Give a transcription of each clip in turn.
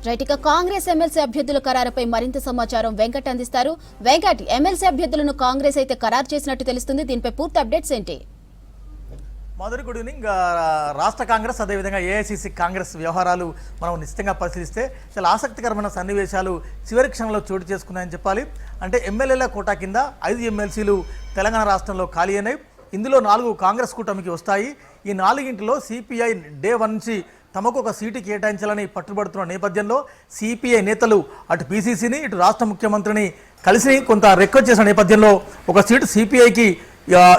Right, ఇక Congress MLC అభ్యర్థుల ఖరారుపై మరింత సమాచారం వెంకట్ అందిస్తారు. వెంకట్, ఎమ్మెల్సీ అభ్యర్థులను కాంగ్రెస్ అయితే ఖరారు చేసినట్టు తెలుస్తుంది. దీనిపై పూర్తి అప్డేట్స్ ఏంటి? Madhuri, good evening. రాష్ట్ర కాంగ్రెస్ అదేవిధంగా ఏఐసిసి కాంగ్రెస్ వ్యవహారాలు మనం నిశ్చితంగా పరిశీలిస్తే చాలా ఆసక్తికరమైన సన్నివేశాలు చివరి క్షణంలో చోటు చేసుకున్నాయని చెప్పాలి. అంటే ఎమ్మెల్యేల కోటా కింద 5 ఎమ్మెల్సీలు తెలంగాణ రాష్ట్రంలో ఖాళీ అయినాయి. ఇందులో 4 కాంగ్రెస్ కూటమికి వస్తాయి. ఈ 4గింటిలో సిపిఐ డే 1 నుంచి తమకు ఒక సీటు కేటాయించాలని పట్టుబడుతున్న నేపథ్యంలో సిపిఐ నేతలు అటు పిసిసిని ఇటు రాష్ట్ర ముఖ్యమంత్రిని కలిసి కొంత రిక్వెస్ట్ చేసిన నేపథ్యంలో ఒక సీటు సిపిఐకి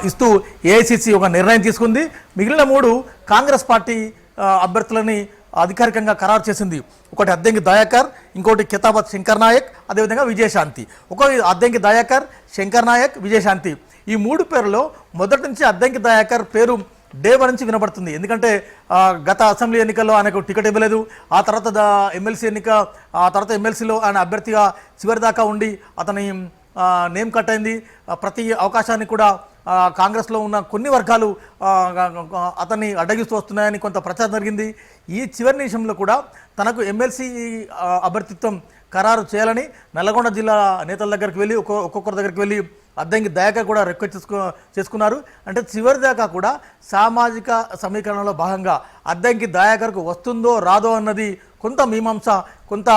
ఇస్తూ ఏఐసిసి ఒక నిర్ణయం తీసుకుంది. మిగిలిన 3 కాంగ్రెస్ పార్టీ అభ్యర్థులని అధికారికంగా ఖరారు చేసింది. ఒకటి అద్దంకి దయాకర్, ఇంకోటి కితాబత్ శంకర్ నాయక్, అదేవిధంగా విజయశాంతి. అద్దంకి దయాకర్, శంకర్ నాయక్, విజయశాంతి. ఈ 3 పేర్లలో మొదటి నుంచి అద్దంకి దయాకర్ పేరు డే 1 నుంచి వినబడుతుంది. ఎందుకంటే గత అసెంబ్లీ ఎన్నికల్లో ఆయనకు టికెట్ ఇవ్వలేదు. ఆ తర్వాత ఎమ్మెల్సీ ఎన్నిక, ఆ తర్వాత ఎమ్మెల్సీలో ఆయన అభ్యర్థిగా చివరి దాకా ఉండి అతని నేమ్ కట్ అయింది. ప్రతి అవకాశాన్ని కూడా కాంగ్రెస్లో ఉన్న కొన్ని వర్గాలు అతన్ని అడ్డగిస్తూ వస్తున్నాయని కొంత ప్రచారం జరిగింది. ఈ చివరి నిమిషంలో కూడా తనకు ఎమ్మెల్సీ అభ్యర్థిత్వం ఖరారు చేయాలని నల్లగొండ జిల్లా నేతల దగ్గరికి వెళ్ళి ఒక్కొక్కరి దగ్గరికి వెళ్ళి అద్దంకి దయాకర్ కూడా రిక్వెస్ట్ చేసుకున్నారు. అంటే చివరి దాకా కూడా సామాజిక సమీకరణలో భాగంగా అద్దంకి దయాకర్కు వస్తుందో రాదో అన్నది కొంత మీమాంస, కొంత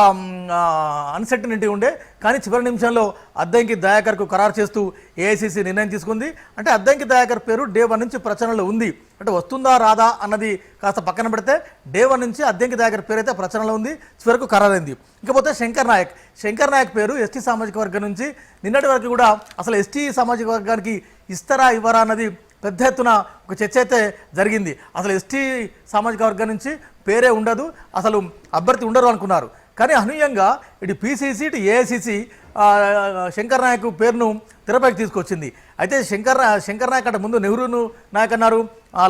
అన్సర్టనిటీ ఉండే. కానీ చివరి నిమిషంలో అద్దంకి దయాకర్కు ఖరారు చేస్తూ ఏఐసిసి నిర్ణయం తీసుకుంది. అంటే అద్దంకి దయాకర్ పేరు డే 1 నుంచి ప్రచారంలో ఉంది. అంటే వస్తుందా రాదా అన్నది కాస్త పక్కన పెడితే డే 1 నుంచి అద్దంకి దయాకర్ పేరు అయితే ప్రచారంలో ఉంది, చివరకు ఖరారైంది. ఇకపోతే శంకర్ నాయక్ పేరు ఎస్టీ సామాజిక వర్గం నుంచి నిన్నటి వరకు కూడా అసలు ఎస్టీ సామాజిక వర్గానికి ఇస్తారా ఇవ్వరా అన్నది పెద్ద ఎత్తున ఒక చర్చ అయితే జరిగింది. అసలు ఎస్టీ సామాజిక వర్గం నుంచి పేరే ఉండదు, అసలు అభ్యర్థి ఉండరు అనుకున్నారు. కానీ అనూహ్యంగా ఇటు పిసిసి ఇటు ఏఐసిసి శంకర్ నాయక్ పేరును తెరపైకి తీసుకొచ్చింది. అయితే శంకర్ నాయక్ అంటే ముందు నెహ్రూ నాయక్ అన్నారు,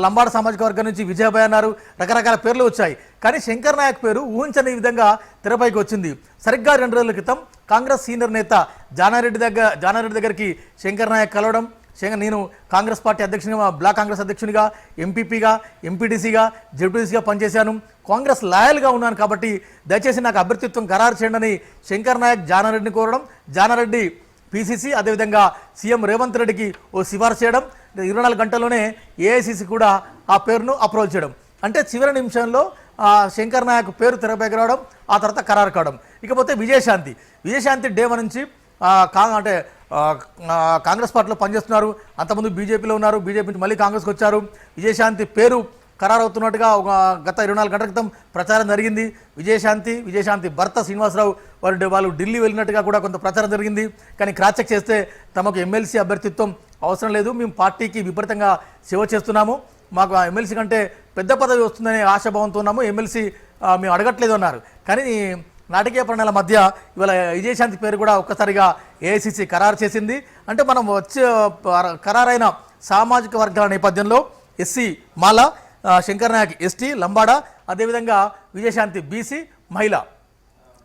లంబాడ సామాజిక వర్గం నుంచి విజయభాయ్ అన్నారు, రకరకాల పేర్లు వచ్చాయి. కానీ శంకర్ నాయక్ పేరు ఊహించని విధంగా తెరపైకి వచ్చింది. సరిగ్గా 2 రోజుల క్రితం కాంగ్రెస్ సీనియర్ నేత జానారెడ్డి దగ్గరికి శంకర్ నాయక్ కలవడం, నేను కాంగ్రెస్ పార్టీ అధ్యక్షునిగా, బ్లాక్ కాంగ్రెస్ అధ్యక్షునిగా, ఎంపీపీగా, ఎంపీటీసీగా, జెడ్పీటీసీగా పనిచేశాను, కాంగ్రెస్ లాయల్గా ఉన్నాను కాబట్టి దయచేసి నాకు అభ్యర్థిత్వం ఖరారు చేయండి అని శంకర్ నాయక్ జానారెడ్డిని కోరడం, జానారెడ్డి పిసిసి అదేవిధంగా సీఎం రేవంత్ రెడ్డికి ఓ సిఫార్సు చేయడం, 24 గంటల్లోనే ఏఐసిసి కూడా ఆ పేరును అప్రోచ్ చేయడం. అంటే చివరి నిమిషంలో శంకర్ నాయక్ పేరు తెరపైకి రావడం, ఆ తర్వాత ఖరారు కావడం. ఇకపోతే విజయశాంతి డే 1 నుంచి అంటే కాంగ్రెస్ పార్టీలో పనిచేస్తున్నారు. అంతకుముందు బీజేపీలో ఉన్నారు, బీజేపీ నుంచి మళ్ళీ కాంగ్రెస్కి వచ్చారు. విజయశాంతి పేరు ఖరారవుతున్నట్టుగా గత 24 గంటల క్రితం ప్రచారం జరిగింది. విజయశాంతి భర్త శ్రీనివాసరావు వాళ్ళు ఢిల్లీ వెళ్ళినట్టుగా కూడా కొంత ప్రచారం జరిగింది. కానీ క్రాస్ చెక్ చేస్తే తమకు ఎమ్మెల్సీ అభ్యర్థిత్వం అవసరం లేదు, మేము పార్టీకి విపరీతంగా సేవ చేస్తున్నాము, మాకు ఆ ఎమ్మెల్సీ కంటే పెద్ద పదవి వస్తుందనే ఆశాభావంతో ఉన్నాము, ఎమ్మెల్సీ మేము అడగట్లేదు అన్నారు. కానీ నాటకీయ ప్రణాళిక మధ్య ఇవాళ విజయశాంతి పేరు కూడా ఒక్కసారిగా ఏఐసిసి ఖరారు చేసింది. అంటే మనం వచ్చే ఖరారైన సామాజిక వర్గాల నేపథ్యంలో ఎస్సీ మాల, శంకర్ నాయక్ ఎస్టీ లంబాడ, అదేవిధంగా విజయశాంతి బీసీ మహిళ.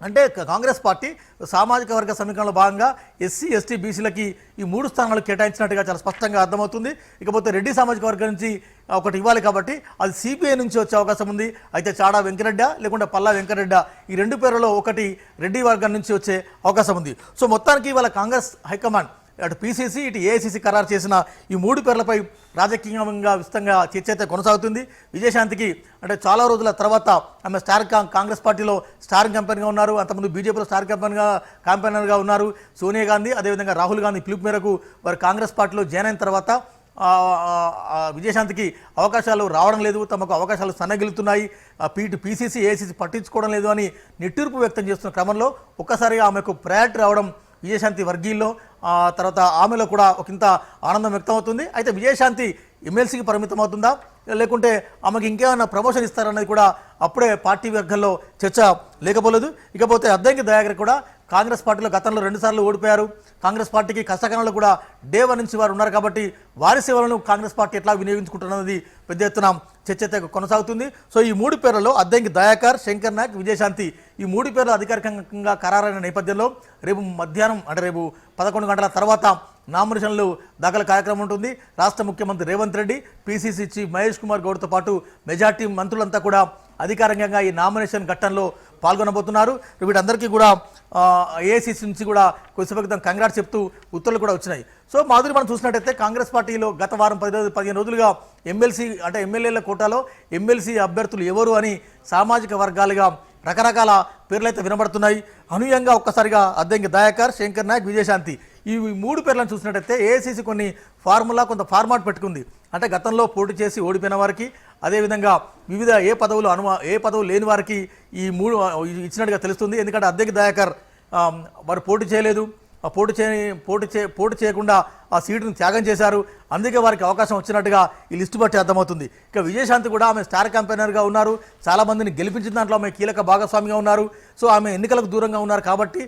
అంటే కాంగ్రెస్ పార్టీ సామాజిక వర్గ సమీకరణలో భాగంగా ఎస్సీ ఎస్టీ బీసీలకి ఈ 3 స్థానాలు కేటాయించినట్టుగా చాలా స్పష్టంగా అర్థమవుతుంది. ఇకపోతే రెడ్డి సామాజిక వర్గం నుంచి ఒకటి ఇవ్వాలి కాబట్టి అది సిపిఐ నుంచి వచ్చే అవకాశం ఉంది. అయితే చాడా వెంకరెడ్డి లేకుంటే పల్లా వెంకరెడ్డి ఈ 2 పేర్లలో ఒకటి రెడ్డి వర్గం నుంచి వచ్చే అవకాశం ఉంది. సో మొత్తానికి ఇవాళ కాంగ్రెస్ హైకమాండ్ అటు పిసిసి ఇటు ఏఐసిసి ఖరారు చేసిన ఈ 3 పేర్లపై రాజకీయంగా విస్తృతంగా చర్చ అయితే కొనసాగుతుంది. విజయశాంతికి అంటే చాలా రోజుల తర్వాత ఆమె కాంగ్రెస్ పార్టీలో స్టార్ క్యాంపెయిన్గా ఉన్నారు, అంతకుముందు బీజేపీలో స్టార్ క్యాంపెయినర్గా ఉన్నారు. సోనియా గాంధీ అదేవిధంగా రాహుల్ గాంధీ పిలుపు మేరకు వారు కాంగ్రెస్ పార్టీలో జాయిన్ అయిన తర్వాత విజయశాంతికి అవకాశాలు రావడం లేదు, తమకు అవకాశాలు సన్నగిలుతున్నాయి, పిసిసి ఏఐసిసి పట్టించుకోవడం లేదు అని నిట్టూర్పు వ్యక్తం చేస్తున్న క్రమంలో ఒక్కసారిగా ఆమెకు ప్రయారిటీ రావడం విజయశాంతి వర్గీయుల్లో తర్వాత ఆమెలో కూడా ఒకంత ఆనందం వ్యక్తమవుతుంది. అయితే విజయశాంతి ఎమ్మెల్సీకి పరిమితం అవుతుందా లేకుంటే ఆమెకి ఇంకేమైనా ప్రమోషన్ ఇస్తారన్నది కూడా అప్పుడే పార్టీ వర్గంలో చర్చ లేకపోలేదు. ఇకపోతే అద్దంకి దయాకర్ కూడా కాంగ్రెస్ పార్టీలో గతంలో 2 సార్లు ఓడిపోయారు. కాంగ్రెస్ పార్టీకి కష్టకాలంలో కూడా డే 1 నుంచి వారు ఉన్నారు కాబట్టి వారి సేవలను కాంగ్రెస్ పార్టీ ఎట్లా వినియోగించుకుంటున్నది పెద్ద ఎత్తున చర్చ అయితే కొనసాగుతుంది. సో ఈ 3 పేర్లలో అద్దంకి దయాకర్, శంకర్ నాయక్, విజయశాంతి ఈ 3 పేర్లు అధికారికంగా ఖరారైన నేపథ్యంలో రేపు మధ్యాహ్నం అంటే రేపు 11 గంటల తర్వాత నామినేషన్లు దాఖలు కార్యక్రమం ఉంటుంది. రాష్ట్ర ముఖ్యమంత్రి రేవంత్ రెడ్డి, పిసిసి చీఫ్ మహేష్ కుమార్ గౌడ్తో పాటు మెజార్టీ మంత్రులంతా కూడా అధికారికంగా ఈ నామినేషన్ ఘట్టంలో పాల్గొనబోతున్నారు. వీటందరికీ కూడా ఏఐసిసి నుంచి కూడా కొద్దిసేపు క్రితం కంగ్రాట్స్ చెప్తూ ఉత్తర్వులు కూడా వచ్చినాయి. సో మాధురి మనం చూసినట్టయితే కాంగ్రెస్ పార్టీలో గత వారం 15 రోజులుగా ఎమ్మెల్సీ అంటే ఎమ్మెల్యేల కోటాలో ఎమ్మెల్సీ అభ్యర్థులు ఎవరు అని సామాజిక వర్గాలుగా రకరకాల పేర్లు అయితే వినబడుతున్నాయి. అనూహ్యంగా ఒక్కసారిగా అద్దంకి దయాకర్, శంకర్ నాయక్, విజయశాంతి ఈ 3 పేర్లను చూసినట్టయితే ఏఐసిసి కొన్ని కొంత ఫార్మాట్ పెట్టుకుంది. అంటే గతంలో పోటీ చేసి ఓడిపోయిన వారికి, అదేవిధంగా వివిధ ఏ పదవులు లేని వారికి ఈ 3 ఇచ్చినట్టుగా తెలుస్తుంది. ఎందుకంటే అద్దంకి దయాకర్ వారు పోటీ చేయలేదు, పోటీ చేయకుండా ఆ సీటును త్యాగం చేశారు. అందుకే వారికి అవకాశం వచ్చినట్టుగా ఈ లిస్టు బట్టి అర్థమవుతుంది. ఇక విజయశాంతి కూడా ఆమె స్టార్ క్యాంపెయినర్గా ఉన్నారు, చాలా మందిని గెలిపించిన దాంట్లో ఆమె కీలక భాగస్వామిగా ఉన్నారు. సో ఆమె ఎన్నికలకు దూరంగా ఉన్నారు కాబట్టి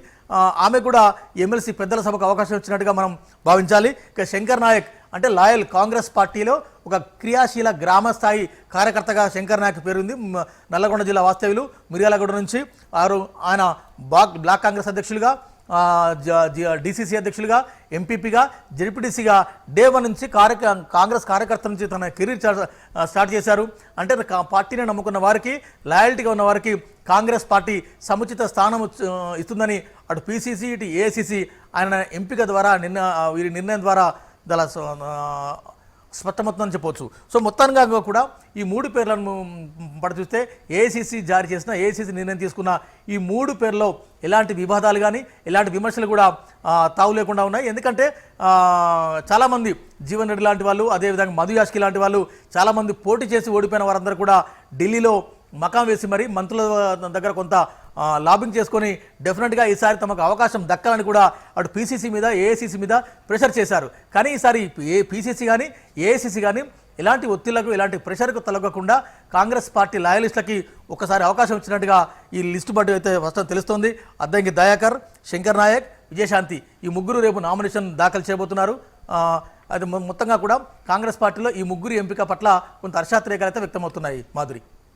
ఆమె కూడా ఎమ్మెల్సీ పెద్దల సభకు అవకాశం వచ్చినట్టుగా మనం భావించాలి. ఇక శంకర్ నాయక్ అంటే లాయల్ కాంగ్రెస్ పార్టీలో ఒక క్రియాశీల గ్రామ స్థాయి కార్యకర్తగా శంకర్ నాయక్ పేరుంది. నల్లగొండ జిల్లా వాస్తవ్యులు, మిర్యాలగూడ నుంచి ఆయన బ్లాక్ కాంగ్రెస్ అధ్యక్షులుగా, డిసిసి అధ్యక్షులుగా, ఎంపీపీగా, జెడ్పీటీసీగా డే 1 నుంచి కాంగ్రెస్ కార్యకర్త నుంచి తన కెరీర్ స్టార్ట్ చేశారు. అంటే పార్టీని నమ్ముకున్న వారికి, లాయల్టీగా ఉన్న వారికి కాంగ్రెస్ పార్టీ సముచిత స్థానం ఇస్తుందని అటు పిసిసి ఇటు ఏఐసిసి ఆయన ఎంపిక ద్వారా వీరి నిర్ణయం ద్వారా చాలా స్పష్టమవుతుందని చెప్పవచ్చు. సో మొత్తంగా కూడా ఈ 3 పేర్లను చూస్తే ఏఐసిసి జారీ చేసిన, ఏఐసిసి నిర్ణయం తీసుకున్న ఈ 3 పేర్లలో ఎలాంటి వివాదాలు కానీ ఎలాంటి విమర్శలు కూడా తావు లేకుండా ఉన్నాయి. ఎందుకంటే చాలామంది జీవన్ రెడ్డి లాంటి వాళ్ళు, అదేవిధంగా మధు యాష్కి లాంటి వాళ్ళు చాలామంది పోటీ చేసి ఓడిపోయిన వారందరూ కూడా ఢిల్లీలో మకాం వేసి మరి మంత్రుల దగ్గర కొంత లాబింగ్ చేసుకొని డెఫినెట్గా ఈసారి తమకు అవకాశం దక్కాలని కూడా అటు పిసిసి మీద, ఏఐసిసి మీద ప్రెషర్ చేశారు. కానీ ఈసారి పిసిసి కానీ ఏఐసిసి కానీ ఎలాంటి ఒత్తిళ్లకు, ఎలాంటి ప్రెషర్కు తలగకుండా కాంగ్రెస్ పార్టీ లాయలిస్టులకి ఒకసారి అవకాశం ఇచ్చినట్టుగా ఈ లిస్టు బట్టి అయితే వస్తూ తెలుస్తోంది. అద్దంకి దయాకర్, శంకర్ నాయక్, విజయశాంతి ఈ 3 రేపు నామినేషన్ దాఖలు చేయబోతున్నారు. అది మొత్తంగా కూడా కాంగ్రెస్ పార్టీలో ఈ 3 ఎంపిక పట్ల కొంత హర్షాతిరేకాలు అయితే వ్యక్తమవుతున్నాయి. మాధురి.